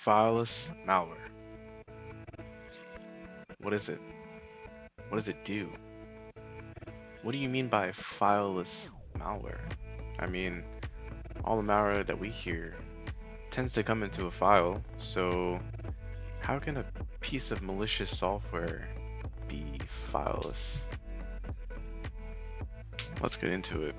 Fileless malware. What is it? What does it do? What do you mean by fileless malware? I mean, all the malware that we hear tends to come into a file, so how can a piece of malicious software be fileless? Let's get into it.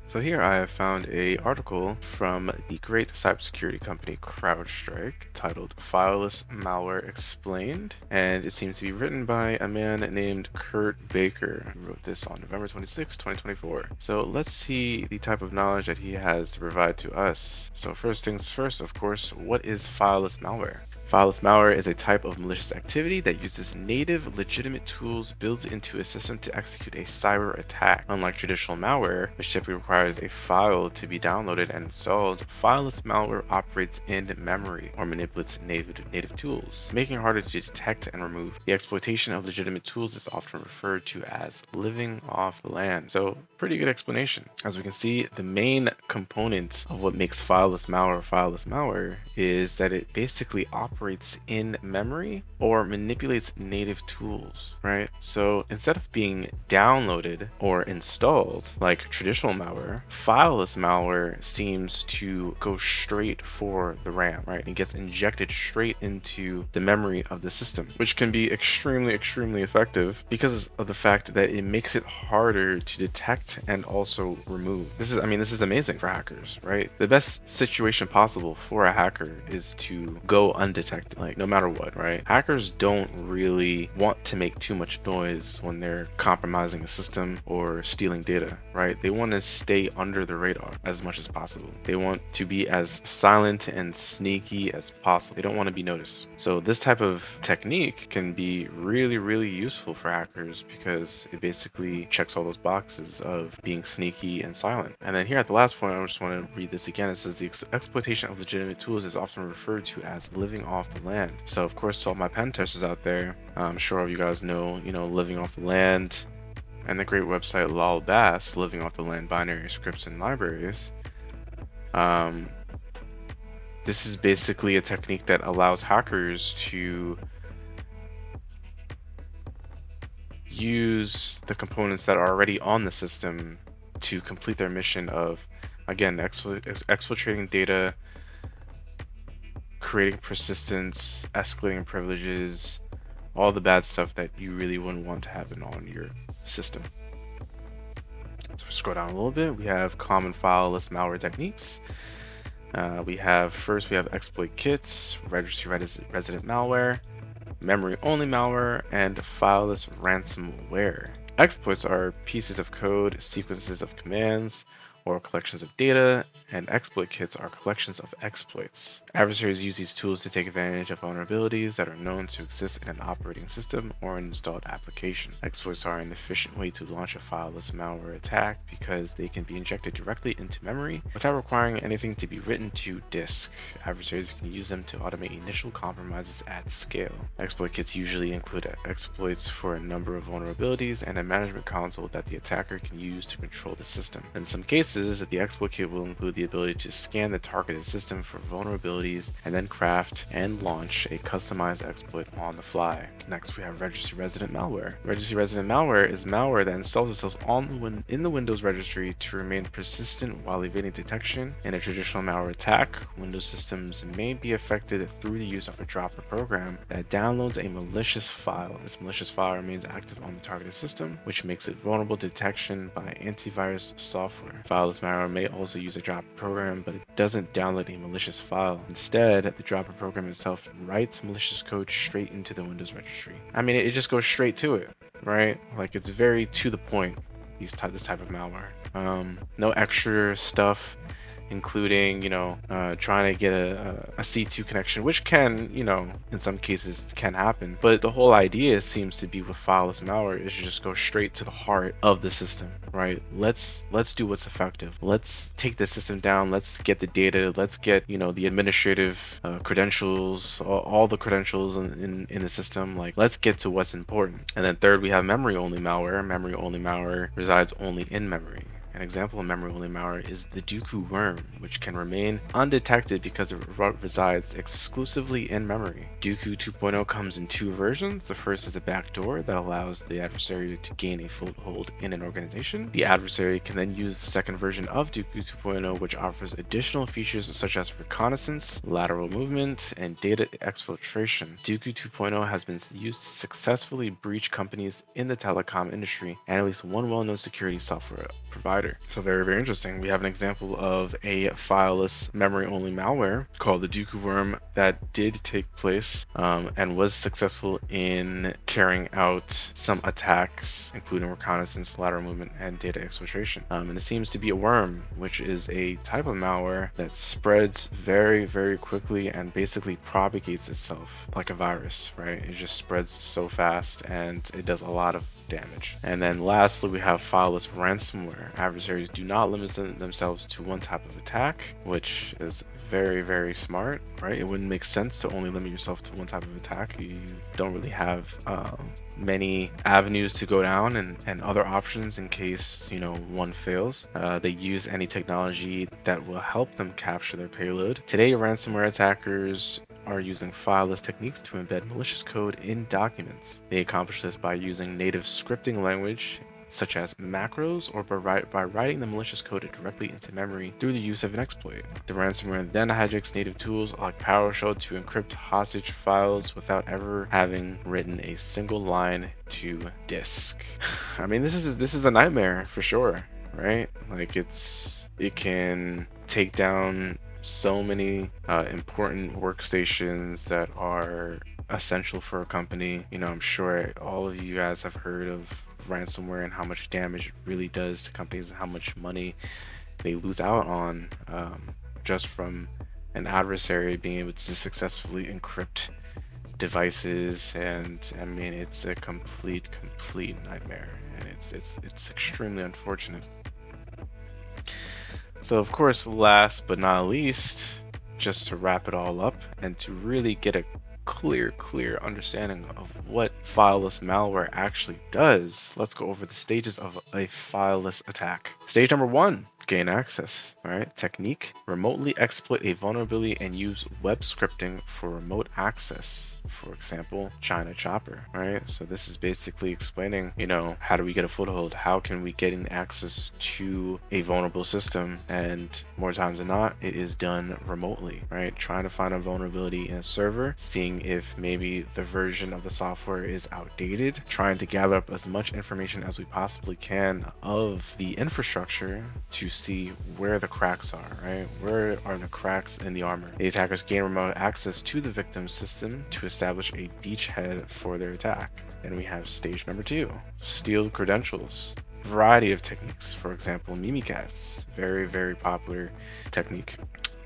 So here I have found a article from the great cybersecurity company CrowdStrike titled Fileless Malware Explained, and it seems to be written by a man named Kurt Baker, who wrote this on November 26, 2024. So let's see the type of knowledge that he has to provide to us. So first things first, of course, what is fileless malware? Fileless malware is a type of malicious activity that uses native, legitimate tools built into a system to execute a cyber attack. Unlike traditional malware, which typically requires a file to be downloaded and installed, fileless malware operates in memory or manipulates native tools, making it harder to detect and remove. The exploitation of legitimate tools is often referred to as living off the land. So, pretty good explanation. As we can see, the main component of what makes fileless malware is that it basically operates in memory or manipulates native tools, right? So instead of being downloaded or installed like traditional malware, fileless malware seems to go straight for the RAM, right? It gets injected straight into the memory of the system, which can be extremely effective because of the fact that it makes it harder to detect and also remove. This is amazing for hackers, right? The best situation possible for a hacker is to go undetected, like no matter what, right? Hackers don't really want to make too much noise when they're compromising a system or stealing data, right? They want to stay under the radar as much as possible. They want to be as silent and sneaky as possible. They don't want to be noticed. So this type of technique can be really useful for hackers because it basically checks all those boxes of being sneaky and silent. And then here at the last point, I just want to read this again. It says the exploitation of legitimate tools is often referred to as living off the land. So of course, to all my pen testers out there, I'm sure all you guys know, living off the land and the great website LOLBAS, living off the land binary scripts and libraries. This is basically a technique that allows hackers to use the components that are already on the system to complete their mission of, again, exfiltrating data, creating persistence, escalating privileges, all the bad stuff that you really wouldn't want to happen on your system. So scroll down a little bit. We have common fileless malware techniques. We have exploit kits, registry resident malware, memory only malware, and fileless ransomware. Exploits are pieces of code, sequences of commands, or collections of data, and exploit kits are collections of exploits. Adversaries use these tools to take advantage of vulnerabilities that are known to exist in an operating system or an installed application. Exploits are an efficient way to launch a fileless malware attack because they can be injected directly into memory without requiring anything to be written to disk. Adversaries can use them to automate initial compromises at scale. Exploit kits usually include exploits for a number of vulnerabilities and a management console that the attacker can use to control the system. In some cases, the exploit kit will include the ability to scan the targeted system for vulnerabilities and then craft and launch a customized exploit on the fly. Next, we have registry resident malware. Registry resident malware is malware that installs itself in the Windows registry to remain persistent while evading detection. In a traditional malware attack, Windows systems may be affected through the use of a dropper program that downloads a malicious file. This malicious file remains active on the targeted system, which makes it vulnerable to detection by antivirus software. Fileless malware may also use a dropper program, but it doesn't download a malicious file. Instead, the dropper program itself writes malicious code straight into the Windows registry. It just goes straight to it, right? Like, it's very to the point, this type of malware. No extra stuff, including trying to get a C2 connection, which can, in some cases can happen. But the whole idea seems to be with fileless malware is to just go straight to the heart of the system, right? Let's do what's effective. Let's take the system down. Let's get the data. Let's get the administrative credentials, all the credentials in the system. Like, let's get to what's important. And then third, we have memory only malware. Memory only malware resides only in memory. An example of memory-only malware is the Dooku worm, which can remain undetected because it resides exclusively in memory. Dooku 2.0 comes in two versions. The first is a backdoor that allows the adversary to gain a foothold in an organization. The adversary can then use the second version of Dooku 2.0, which offers additional features such as reconnaissance, lateral movement, and data exfiltration. Dooku 2.0 has been used to successfully breach companies in the telecom industry and at least one well-known security software provider. So very, very interesting. We have an example of a fileless memory-only malware called the Dooku worm that did take place and was successful in carrying out some attacks, including reconnaissance, lateral movement, and data exfiltration. And it seems to be a worm, which is a type of malware that spreads very, very quickly and basically propagates itself like a virus, right? It just spreads so fast and it does a lot of damage. And then lastly, we have fileless ransomware. Adversaries do not limit themselves to one type of attack, which is very, very smart, right? It wouldn't make sense to only limit yourself to one type of attack. You don't really have many avenues to go down and other options in case, you know, one fails. They use any technology that will help them capture their payload. Today, ransomware attackers are using fileless techniques to embed malicious code in documents. They accomplish this by using native scripting language such as macros or by writing the malicious code directly into memory through the use of an exploit. The ransomware then hijacks native tools like PowerShell to encrypt hostage files without ever having written a single line to disk. I mean, this is a nightmare for sure, right? Like it can take down so many important workstations that are essential for a company. You know, I'm sure all of you guys have heard of ransomware and how much damage it really does to companies and how much money they lose out on just from an adversary being able to successfully encrypt devices. And I mean, it's a complete nightmare, and it's extremely unfortunate. So of course, last but not least, just to wrap it all up and to really get a clear understanding of what fileless malware actually does, let's go over the stages of a fileless attack. Stage number 1, gain access. All right, technique: remotely exploit a vulnerability and use web scripting for remote access. For example, China Chopper. All right, so this is basically explaining, you know, how do we get a foothold? How can we get access to a vulnerable system? And more times than not, it is done remotely, right? Trying to find a vulnerability in a server, seeing if maybe the version of the software is outdated, trying to gather up as much information as we possibly can of the infrastructure to see where the cracks are, right? Where are the cracks in the armor? The attackers gain remote access to the victim's system to establish a beachhead for their attack. Then we have stage number 2, steal credentials. Variety of techniques, for example, Mimikatz, very popular technique.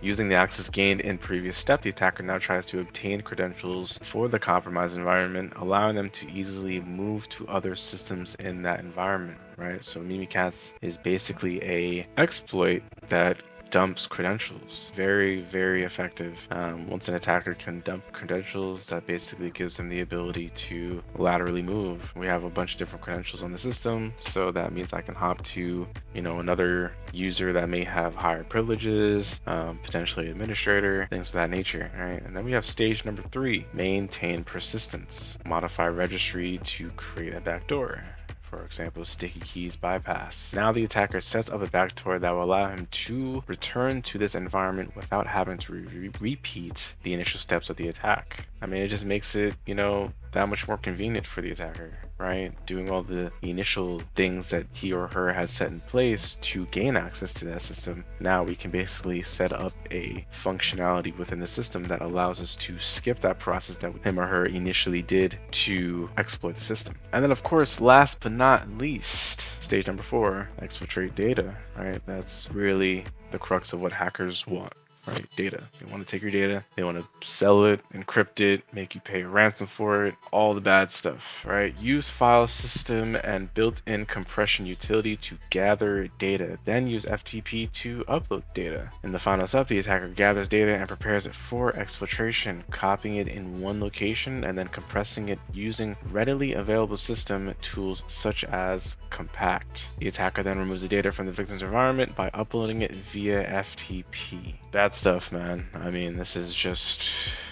Using the access gained in previous step, the attacker now tries to obtain credentials for the compromised environment, allowing them to easily move to other systems in that environment, right? So Mimikatz is basically a exploit that dumps credentials. Very effective. Once an attacker can dump credentials, that basically gives them the ability to laterally move. We have a bunch of different credentials on the system, so that means I can hop to, you know, another user that may have higher privileges, potentially administrator, things of that nature, right? And then we have stage number 3, maintain persistence. Modify registry to create a backdoor. For example, sticky keys bypass. Now the attacker sets up a backdoor that will allow him to return to this environment without having to repeat the initial steps of the attack. I mean, it just makes it, you know, that much more convenient for the attacker, right? Doing all the initial things that he or her has set in place to gain access to that system. Now we can basically set up a functionality within the system that allows us to skip that process that him or her initially did to exploit the system. And then of course, last but not least, stage number 4, exfiltrate data, right? That's really the crux of what hackers want. right? Data. They want to take your data, they want to sell it, encrypt it, make you pay a ransom for it, all the bad stuff, right? Use file system and built-in compression utility to gather data, then use FTP to upload data. In the final step, the attacker gathers data and prepares it for exfiltration, copying it in one location and then compressing it using readily available system tools such as Compact. The attacker then removes the data from the victim's environment by uploading it via FTP. Bad stuff, man. I mean, this is just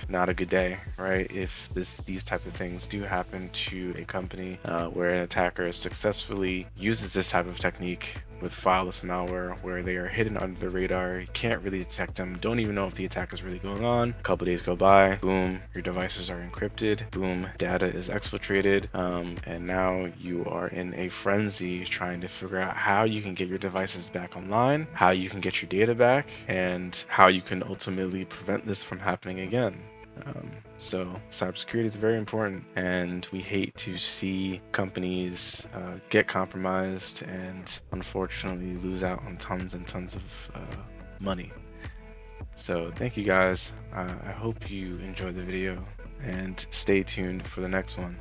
not a good day, right? If these type of things do happen to a company where an attacker successfully uses this type of technique with fileless malware, where they are hidden under the radar, you can't really detect them, don't even know if the attack is really going on. A couple days go by, boom, your devices are encrypted, boom, data is exfiltrated, and now you are in a frenzy trying to figure out how you can get your devices back online, how you can get your data back, and how you can ultimately prevent this from happening again. So cybersecurity is very important, and we hate to see companies get compromised and unfortunately lose out on tons and tons of money. So thank you guys. I hope you enjoyed the video, and stay tuned for the next one.